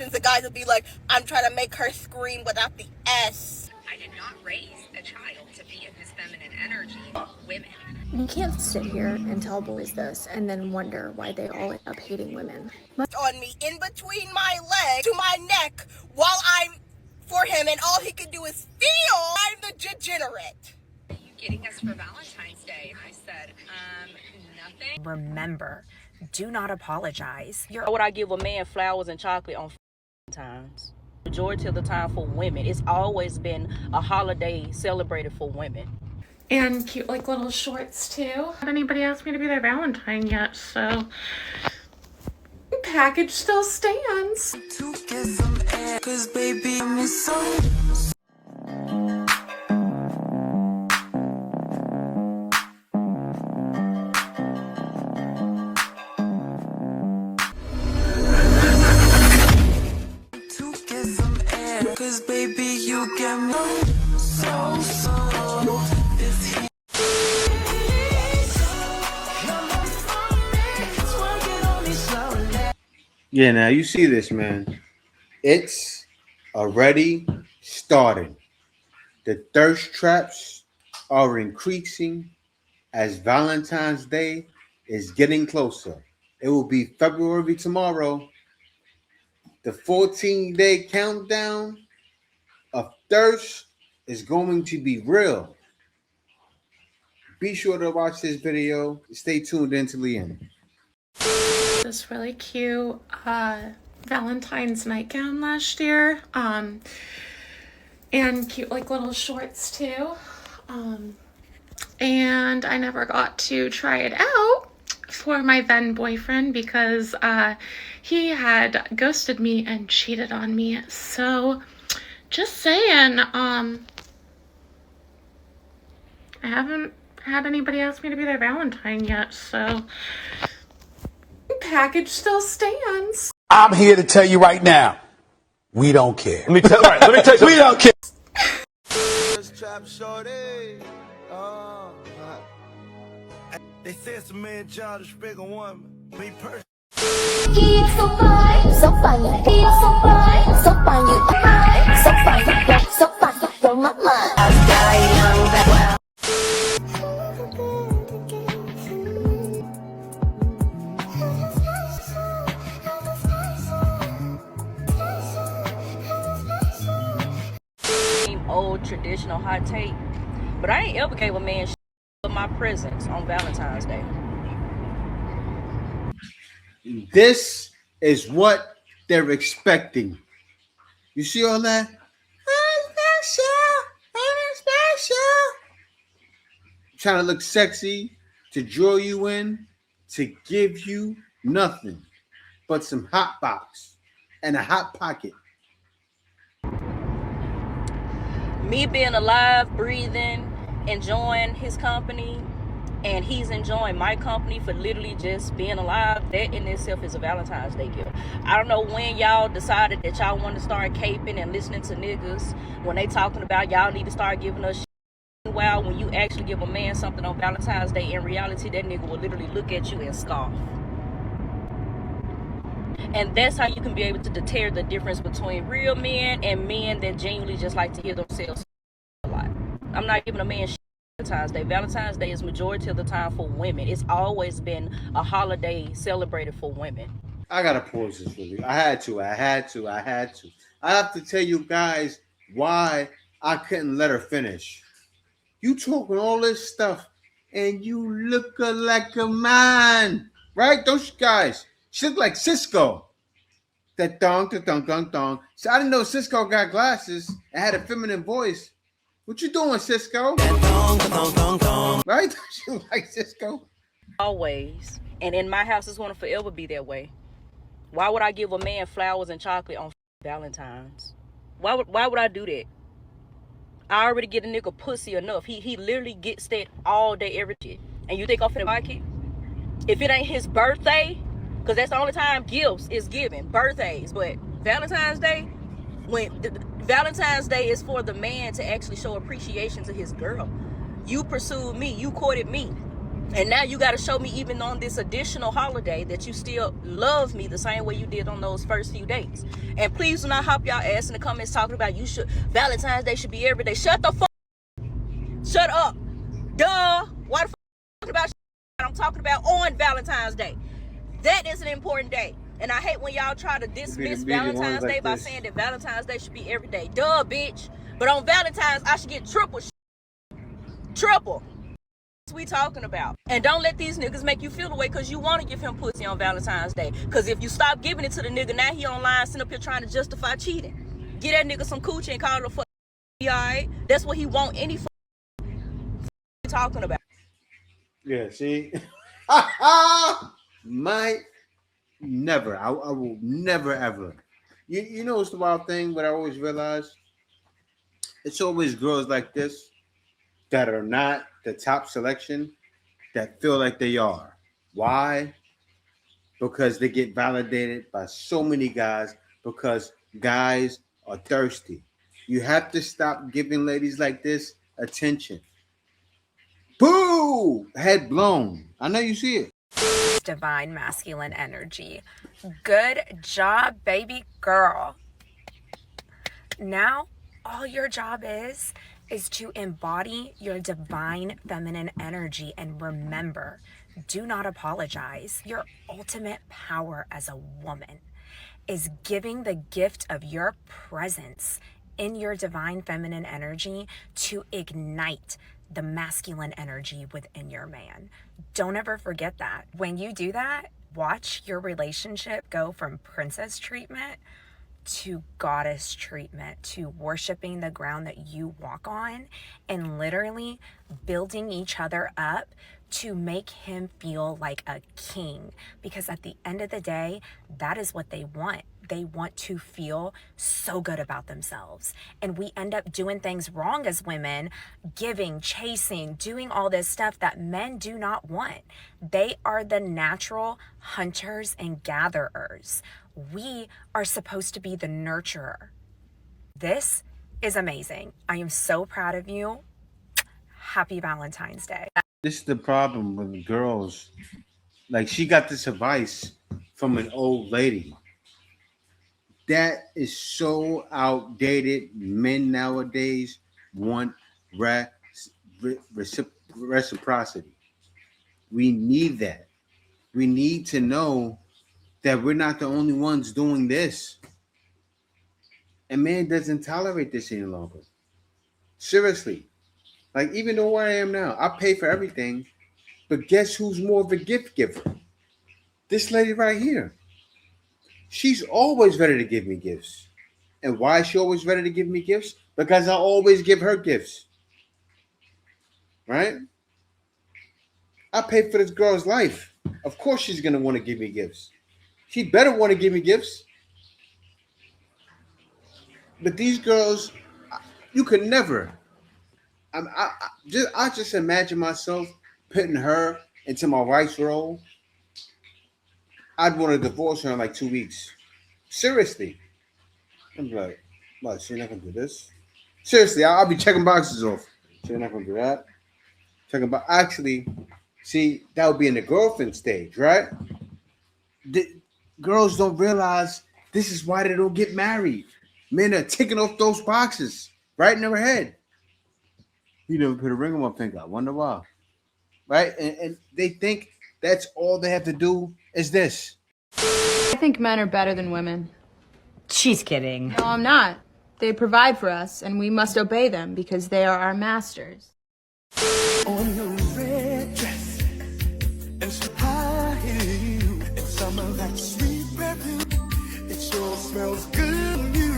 captions, the guys will be like, I'm trying to make her scream without the S. I did not raise a child to be in his feminine energy. Women. You can't sit here and tell boys this and then wonder why they all end up hating women. On me, in between my legs to my neck, while I'm for him, and all he can do is feel I'm the degenerate. What are you getting us for Valentine's Day? I said, nothing. Remember, do not apologize. Why would I give a man flowers and chocolate on Valentines? Majority of the time for women, it's always been a holiday celebrated for women. And cute like little shorts too. Not anybody asked me to be their Valentine yet, so package still stands. To get some air, 'cause baby I miss so. Cause baby you get me so this heat. Yeah, now you see this, man. It's already started. The thirst traps are increasing as Valentine's Day is getting closer. It will be February tomorrow. The 14-day countdown of thirst is going to be real. Be sure to watch this video. Stay tuned until the end. This really cute Valentine's nightgown last year. And cute like little shorts too. And I never got to try it out for my then boyfriend because he had ghosted me and cheated on me. So just saying, I haven't had anybody ask me to be their Valentine yet, so package still stands. I'm here to tell you right now, we don't care. Let me tell you. We don't care. They said some man child is big on woman. Me personally. He's so fine, so fine. He's so fine, so fine. You so fine, so fine. You're my mind. I've got a young back. Old traditional hot take, but I ain't ever gave a man for my presence on Valentine's Day. This is what they're expecting. You see all that? I'm special. Trying to look sexy, to draw you in, to give you nothing but some hot box and a hot pocket. Me being alive, breathing, enjoying his company, and he's enjoying my company for literally just being alive, that in itself is a Valentine's Day gift. I don't know when y'all decided that y'all want to start caping and listening to niggas when they talking about y'all need to start giving us shit. Well, when you actually give a man something on Valentine's Day, in reality, that nigga will literally look at you and scoff. And that's how you can be able to deter the difference between real men and men that genuinely just like to hear themselves a lot. I'm not giving a man shit on Valentine's Day. Valentine's Day is majority of the time for women. It's always been a holiday celebrated for women. I gotta pause this really. I had to. I have to tell you guys why I couldn't let her finish. You talking all this stuff and you look like a man, right? Don't you guys? She looked like Cisco. That dong. So I didn't know Cisco got glasses and had a feminine voice. What you doing, Cisco? Right? She looked like Cisco. Always. And in my house, it's going to forever be that way. Why would I give a man flowers and chocolate on Valentine's? Why would I do that? I already get a nigga pussy enough. He literally gets that all day, every day. And you think I'm finna like it? If it ain't his birthday, because that's the only time gifts is given, birthdays. But Valentine's Day, Valentine's Day is for the man to actually show appreciation to his girl. You pursued me, you courted me. And now you got to show me, even on this additional holiday, that you still love me the same way you did on those first few dates. And please do not hop y'all ass in the comments talking about Valentine's Day should be every day. Shut the fuck. Shut up. Duh. Why the fuck talking about I'm talking about on Valentine's Day? That is an important day. And I hate when y'all try to dismiss Valentine's Day by saying that Valentine's Day should be every day. Duh, bitch. But on Valentine's, I should get triple. Triple. What we talking about? And don't let these niggas make you feel the way because you want to give him pussy on Valentine's Day. Because if you stop giving it to the nigga, now he online sitting up here trying to justify cheating. Get that nigga some coochie and call it a fuck. Alright? That's what he want any fuck talking about. Yeah, see? Might never. I will never ever. You know what's the wild thing, but I always realize? It's always girls like this that are not the top selection that feel like they are. Why? Because they get validated by so many guys, because guys are thirsty. You have to stop giving ladies like this attention. Boo! Head blown. I know you see it. Divine masculine energy. Good job, baby girl. Now, all your job is to embody your divine feminine energy, and remember, do not apologize. Your ultimate power as a woman is giving the gift of your presence in your divine feminine energy to ignite the masculine energy within your man. Don't ever forget that. When you do that, watch your relationship go from princess treatment to goddess treatment, to worshiping the ground that you walk on, and literally building each other up to make him feel like a king. Because at the end of the day, that is what they want. They want to feel so good about themselves. And we end up doing things wrong as women, giving, chasing, doing all this stuff that men do not want. They are the natural hunters and gatherers. We are supposed to be the nurturer. This is amazing. I am so proud of you. Happy Valentine's Day. This is the problem with girls. Like, she got this advice from an old lady. That is so outdated. Men nowadays want reciprocity. We need that. We need to know that we're not the only ones doing this. And man doesn't tolerate this any longer. Seriously. Like, even though where I am now, I pay for everything, but guess who's more of a gift giver? This lady right here. She's always ready to give me gifts. And why is she always ready to give me gifts? Because I always give her gifts. Right? I pay for this girl's life. Of course she's going to want to give me gifts. She better want to give me gifts. But these girls, you could never. I just imagine myself putting her into my wife's role. I'd want to divorce her in like 2 weeks. Seriously. I'm like, what, she's not going to do this? Seriously, I'll be checking boxes off. She's not going to do that. Actually, see, that would be in the girlfriend stage, right? The girls don't realize this is why they don't get married. Men are ticking off those boxes right in their head. You never put a ring on my finger. I wonder why. Right? And they think that's all they have to do is this. I think men are better than women. She's kidding. No, I'm not. They provide for us, and we must obey them because they are our masters. On your red dress and some high heel and some of that sweet perfume, it sure smells good on you.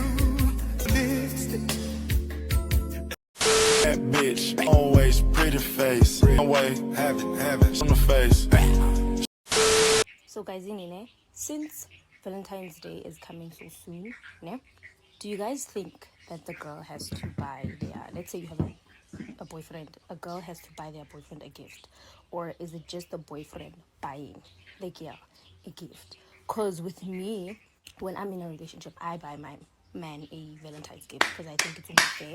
Lipstick. That bitch, always pretty face. Always have it on the face. So guys, since Valentine's Day is coming so soon, do you guys think that the girl has to buy let's say you have a boyfriend, a girl has to buy their boyfriend a gift? Or is it just the boyfriend buying the girl a gift? Because with me, when I'm in a relationship, I buy my man a Valentine's gift because I think it's only fair.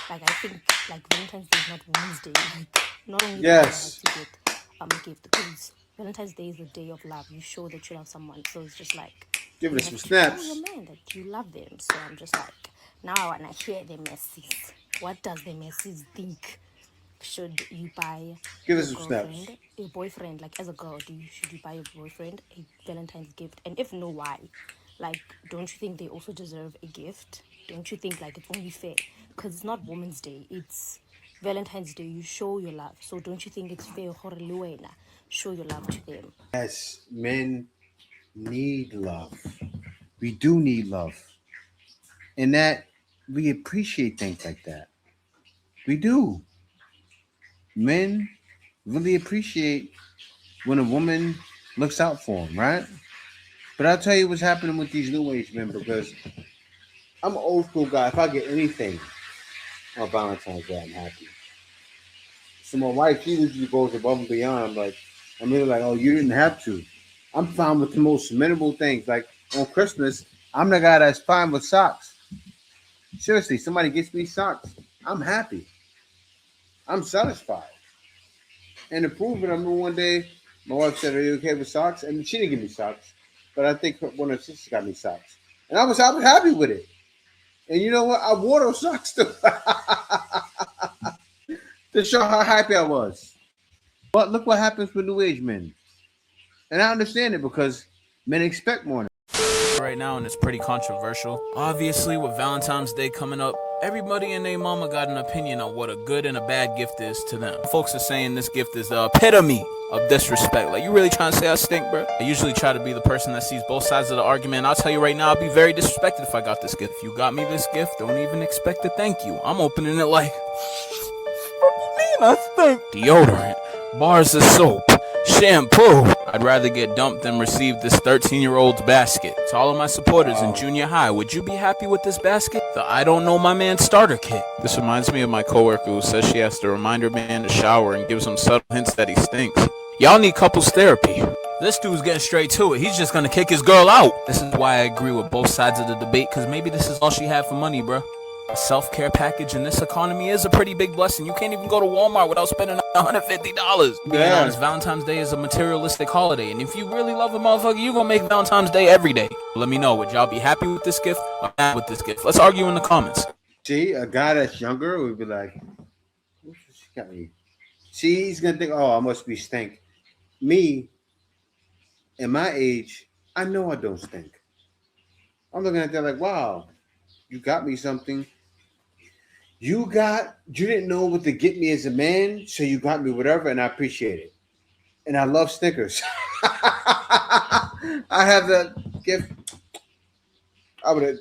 Like, I think, like, Valentine's Day is not Wednesday. Like, not only yes. do I have to get gift, because Valentine's Day is a day of love. You show that you love someone, so it's just like Give you us have some to show snaps. your man that you love them. So I'm just like, now I wanna hear the messes. What does the messes think? Should you buy Give us your some snaps. girlfriend, your boyfriend, like as a girl, should you buy your boyfriend a Valentine's gift? And if no, why? Like, don't you think they also deserve a gift? Don't you think like it's only fair? Because it's not Women's Day, it's Valentine's Day. You show your love. So don't you think it's fair? Show your love to them. Yes, men need love. We do need love. And that we appreciate things like that. We do. Men really appreciate when a woman looks out for them, right? But I'll tell you what's happening with these new age men because I'm an old school guy. If I get anything on Valentine's Day, I'm happy. So my wife, she usually goes above and beyond. Like, I'm really like, oh, you didn't have to. I'm fine with the most minimal things. Like on Christmas, I'm the guy that's fine with socks. Seriously, somebody gets me socks, I'm happy. I'm satisfied. And to prove it, I remember one day my wife said, "Are you okay with socks?" And she didn't give me socks, but I think one of her sisters got me socks, and I was happy with it. And you know what? I wore those socks too to show how happy I was. But look what happens with new age men, and I understand it because men expect more. Right now, and it's pretty controversial. Obviously, with Valentine's Day coming up, everybody and their mama got an opinion on what a good and a bad gift is to them. Folks are saying this gift is the epitome of disrespect. Like, you really trying to say I stink, bro? I usually try to be the person that sees both sides of the argument. I'll tell you right now, I'll be very disrespected if I got this gift. If you got me this gift, don't even expect a thank you. I'm opening it like, what do you mean I stink? Deodorant, bars of soap, shampoo. I'd rather get dumped than receive this 13-year-old's basket. To all of my supporters in junior high, would you be happy with this basket? The I don't know my man starter kit. This reminds me of my coworker who says she has to remind her man to shower and gives him subtle hints that he stinks. Y'all need couples therapy. This dude's getting straight to it. He's just gonna kick his girl out. This is why I agree with both sides of the debate, because maybe this is all she had for money, bro. A self-care package in this economy is a pretty big blessing. You can't even go to Walmart without spending $150. Being honest, Valentine's Day is a materialistic holiday, and if you really love a motherfucker, you gonna make Valentine's Day every day. Let me know, would y'all be happy with this gift or mad with this gift? Let's argue in the comments. See, a guy that's younger would be like, "What she got me?" See, he's gonna think, "Oh, I must be stink." Me, in my age, I know I don't stink. I'm looking at that like, "Wow, you got me something. You didn't know what to get me as a man, so you got me whatever, and I appreciate it. And I love Snickers. I have that gift.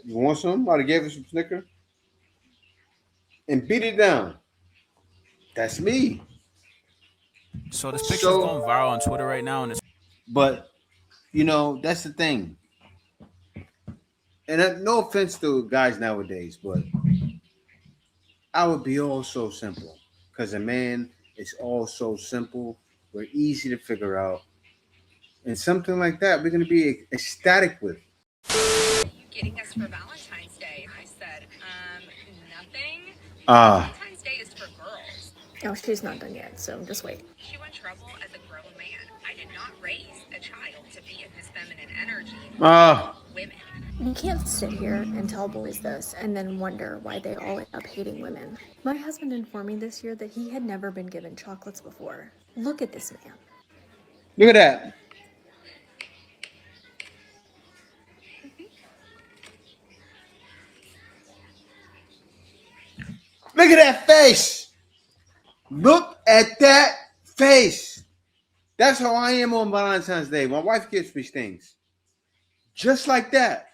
You want some? I'd have gave her some Snickers and beat it down. That's me. So this picture's going viral on Twitter right now, and it's. But that's the thing. And no offense to guys nowadays, but I would be all so simple because a man is all so simple. We're easy to figure out, and something like that we're gonna be ecstatic with. Getting us for Valentine's Day. I said, nothing. Valentine's Day is for girls. Oh, she's not done yet, so just wait. She went trouble as a grown man. I did not raise a child to be in his feminine energy. Women. You can't sit here and tell boys this and then wonder why they all end up hating women. My husband informed me this year that he had never been given chocolates before. Look at this man. Look at that. Look at that face. Look at that face. That's how I am on Valentine's Day. My wife gives me things. Just like that.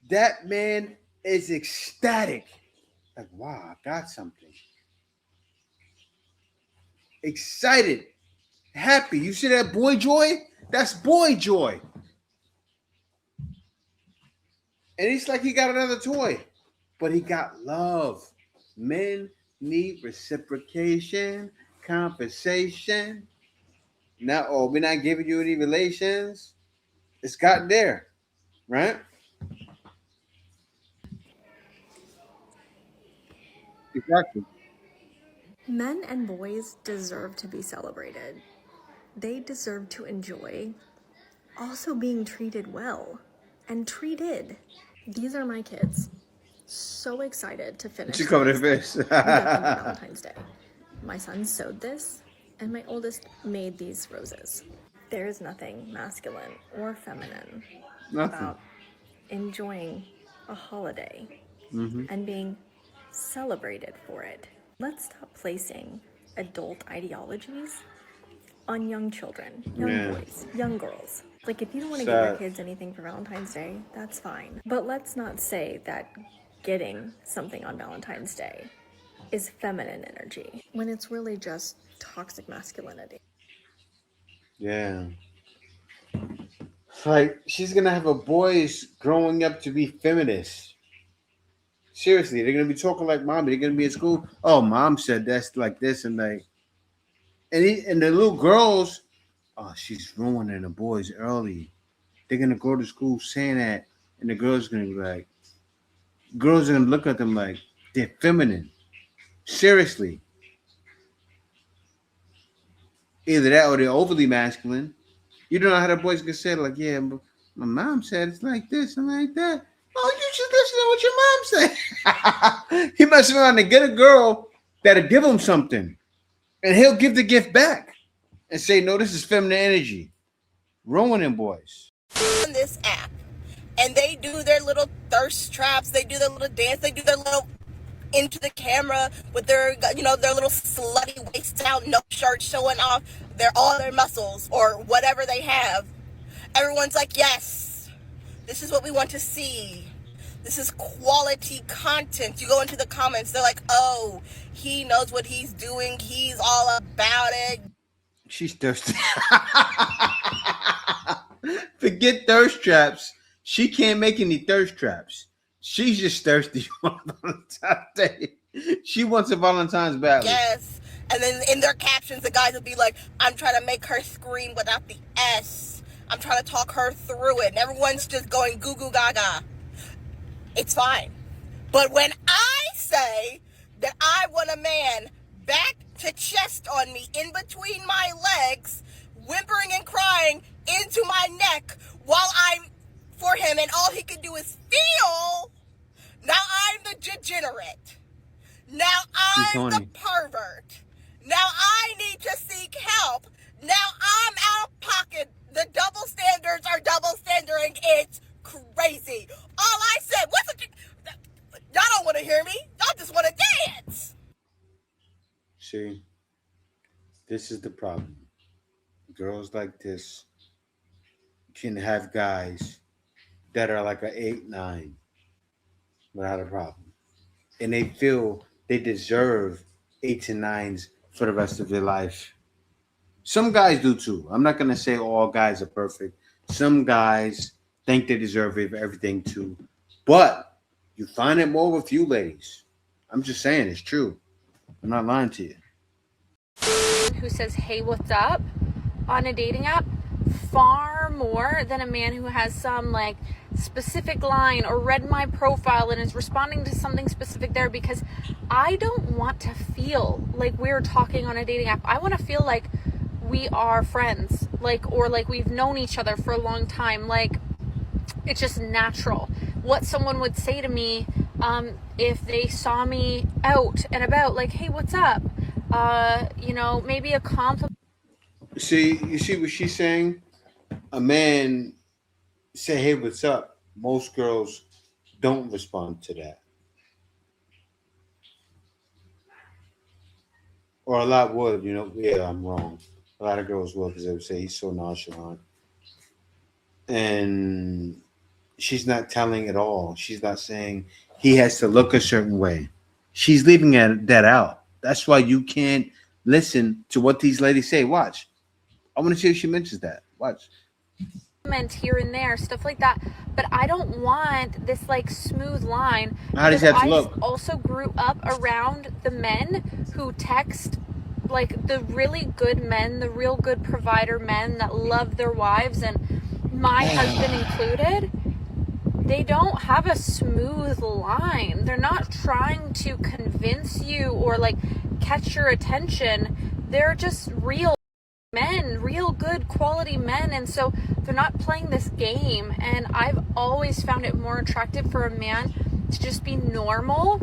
That man is ecstatic. Like, wow, I got something. Excited. Happy. You see that boy joy? That's boy joy. And it's like he got another toy. But he got love. Men need reciprocation, compensation. We're not giving you any relations. It's got there, right? Exactly. Men and boys deserve to be celebrated. They deserve to enjoy also being treated well and treated. These are my kids. So excited to finish She covered her this face. and get them for Valentine's Day. My son sewed this, and my oldest made these roses. There is nothing masculine or feminine about enjoying a holiday and being celebrated for it. Let's stop placing adult ideologies on young children, young boys, young girls. Like, if you don't want to get your kids anything for Valentine's Day, that's fine. But let's not say that getting something on Valentine's Day is feminine energy when it's really just toxic masculinity. Yeah. Like, she's gonna have a boys growing up to be feminists. Seriously, they're gonna be talking like mommy. They're gonna be at school. Oh, mom said that's like this, and like, and the little girls. Oh, she's ruining the boys early. They're gonna go to school saying that, and the girls are gonna be like, girls are gonna look at them like they're feminine. Seriously, either that or they're overly masculine. You don't know how the boys can say like, yeah, my mom said it's like this and like that. Oh, you should listen to what your mom said. He must around to get a girl that'll give him something, and he'll give the gift back and say, no, this is feminine energy. Ruining boys. On this app, and they do their little thirst traps, they do their little dance, they do their little into the camera with their, their little slutty waist out, no shirt showing off all their muscles or whatever they have. Everyone's like, yes, this is what we want to see. This is quality content. You go into the comments, they're like, oh, he knows what he's doing. He's all about it. She's thirsty. Forget thirst traps. She can't make any thirst traps. She's just thirsty on Valentine's Day. She wants a Valentine's badly. Yes. And then in their captions, the guys will be like, I'm trying to make her scream without the S. I'm trying to talk her through it. And everyone's just going goo goo gaga. It's fine. But when I say that I want a man back to chest on me, in between my legs, whimpering and crying into my neck while I'm for him and all he can do is feel, now I'm the degenerate. Now I'm the pervert. Now I need to seek help. Now I'm out of pocket. The double standards are double standarding. It's crazy. All I said, y'all don't want to hear me. Y'all just want to dance. See, this is the problem. Girls like this can have guys that are like an 8-9 without a problem. And they feel they deserve 8s and 9s for the rest of their life. Some guys do too. I'm not going to say all guys are perfect. Some guys think they deserve everything too. But you find it more with you ladies. I'm just saying it's true. I'm not lying to you. Who says, hey, what's up on a dating app far more than a man who has some like specific line or read my profile and is responding to something specific there, because I don't want to feel like we're talking on a dating app. I want to feel like we are friends, or we've known each other for a long time. Like, it's just natural. What someone would say to me if they saw me out and about, like, hey, what's up? Maybe a compliment. You see what she's saying? A man say, hey, what's up? Most girls don't respond to that. Or a lot would, yeah, I'm wrong. A lot of girls will, because they would say he's so nonchalant. And she's not telling at all. She's not saying he has to look a certain way. She's leaving that out. That's why you can't listen to what these ladies say. Watch. I want to see if she mentions that. Watch. Here and there, stuff like that. But I don't want this like smooth line. How does that look? I also grew up around the men who text, like the really good men, the real good provider men that love their wives, and my husband included. They don't have a smooth line. They're not trying to convince you or like catch your attention, they're just real men, real good quality men, and so they're not playing this game. And I've always found it more attractive for a man to just be normal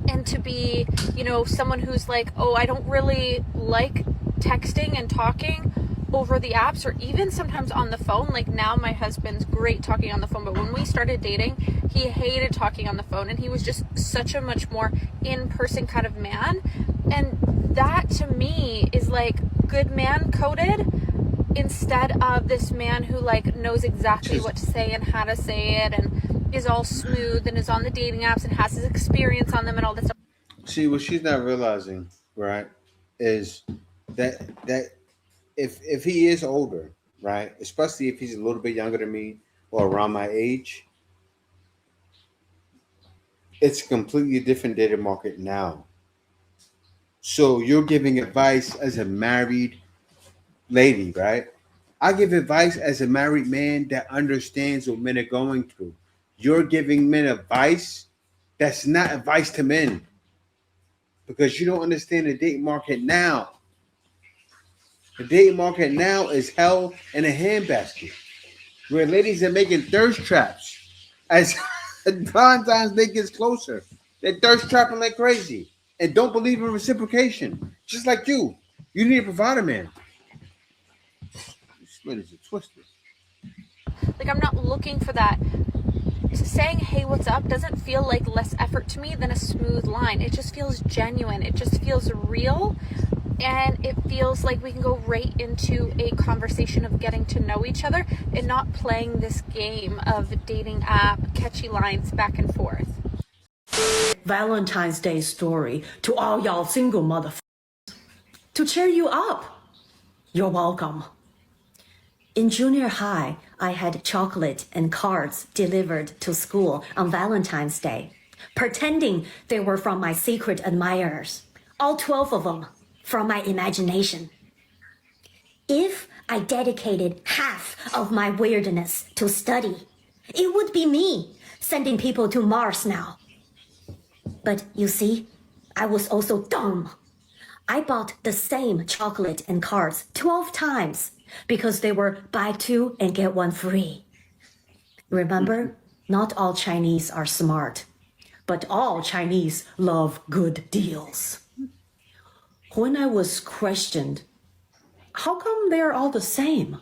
and to be, you know, someone who's like, oh, I don't really like texting and talking over the apps, or even sometimes on the phone. Like now my husband's great talking on the phone, but when we started dating, he hated talking on the phone, and he was just such a much more in-person kind of man. And that to me is like good man coded, instead of this man who like knows exactly what to say and how to say it, and is all smooth and is on the dating apps and has his experience on them and all this stuff. See, what she's not realizing, right, is that if he is older, right, especially if he's a little bit younger than me or around my age, it's a completely different dating market now. So you're giving advice as a married lady, right? I give advice as a married man that understands what men are going through. You're giving men advice that's not advice to men, because you don't understand the dating market now. The dating market now is hell in a handbasket, where ladies are making thirst traps as Valentine's Day gets closer. They're thirst trapping like crazy and don't believe in reciprocation. Just like you. You need to provide a man. This ladies are twisted. Like, I'm not looking for that. Saying, hey, what's up, doesn't feel like less effort to me than a smooth line. It just feels genuine. It just feels real. And it feels like we can go right into a conversation of getting to know each other and not playing this game of dating app, catchy lines back and forth. Valentine's Day story to all y'all single motherfuckers. To cheer you up. You're welcome. In junior high, I had chocolate and cards delivered to school on Valentine's Day, pretending they were from my secret admirers, all 12 of them from my imagination. If I dedicated half of my weirdness to study, it would be me sending people to Mars now. But you see, I was also dumb. I bought the same chocolate and cards 12 times because they were buy two and get one free. Remember, not all Chinese are smart, but all Chinese love good deals. When I was questioned, how come they're all the same?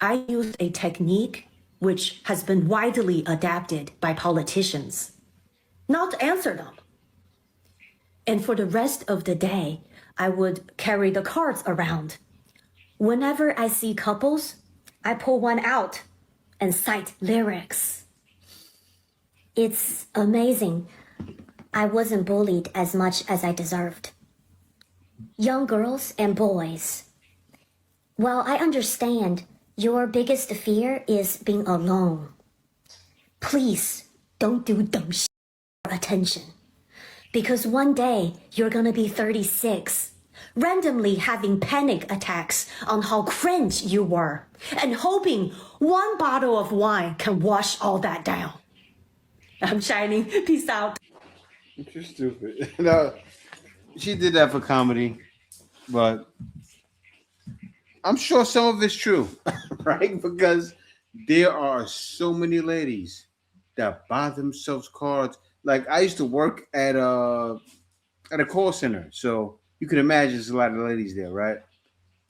I used a technique which has been widely adapted by politicians. Not answer them. And for the rest of the day, I would carry the cards around. Whenever I see couples, I pull one out and cite lyrics. It's amazing. I wasn't bullied as much as I deserved. Young girls and boys. Well, I understand your biggest fear is being alone. Please don't do dumb shit for attention. Because one day you're gonna be 36, randomly having panic attacks on how cringe you were, and hoping one bottle of wine can wash all that down. I'm shining. Peace out. You're stupid. No, she did that for comedy, but I'm sure some of it's true, right? Because there are so many ladies that buy themselves cards. Like, I used to work at a call center, so you can imagine there's a lot of ladies there, right?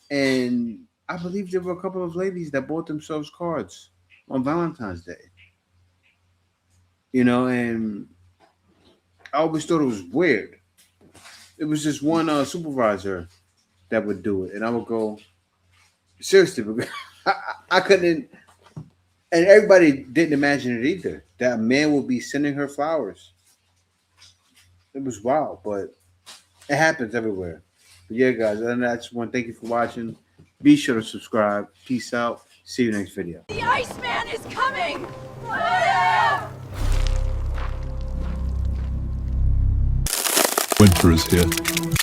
And I believe there were a couple of ladies that bought themselves cards on Valentine's Day. You know, and I always thought it was weird. It was just one supervisor that would do it, and I would go, seriously, because I couldn't, and everybody didn't imagine it either, that a man would be sending her flowers. It was wild, but it happens everywhere. But yeah, guys, other than that, I just want to thank you for watching. Be sure to subscribe. Peace out. See you next video. The Iceman is coming! Winter is here.